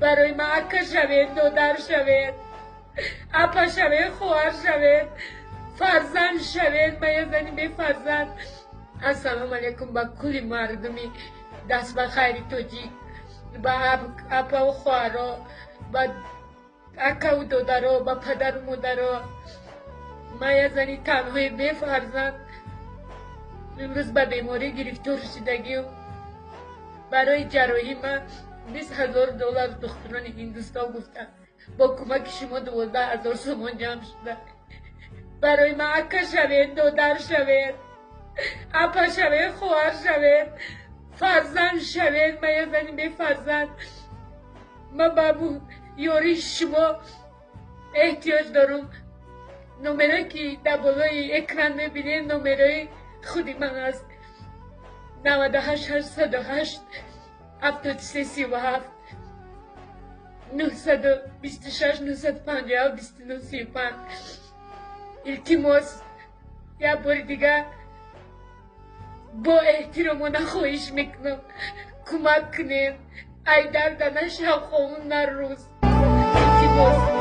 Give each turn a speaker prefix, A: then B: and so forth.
A: برای من اکا شوید، دودر شوید، اپا شوید، خواهر شوید، فرزند شوید. من یه زنی به فرزند. السلام علیکم با کلی مردمی دست به خیری توجیک، با اپا و خواهرها، با اکا و دودرها، با پدر و مادرها. من یه زنی تنهای به فرزند امروز به بیماری گرفتار شدگی و برای جراحی من 20,000 دلار دکتران هندوستان گفتن با کمک شما 12,000 تومان جمع شده. برای من اکا شوید، دودر شوید، اپا شوید، خواهر شوید، فرزند شوید. من یه زنی به فرزند. من به یاری شما احتیاج دارم. نمره که در بالای اکران میبینید نمره خودی من است. 98 808 73 37 926 950 29 35. التماس یه بار دیگه با احترام و نخواهش میکنم کمک کنید. ای دردنه شب خواهون روز. التماس.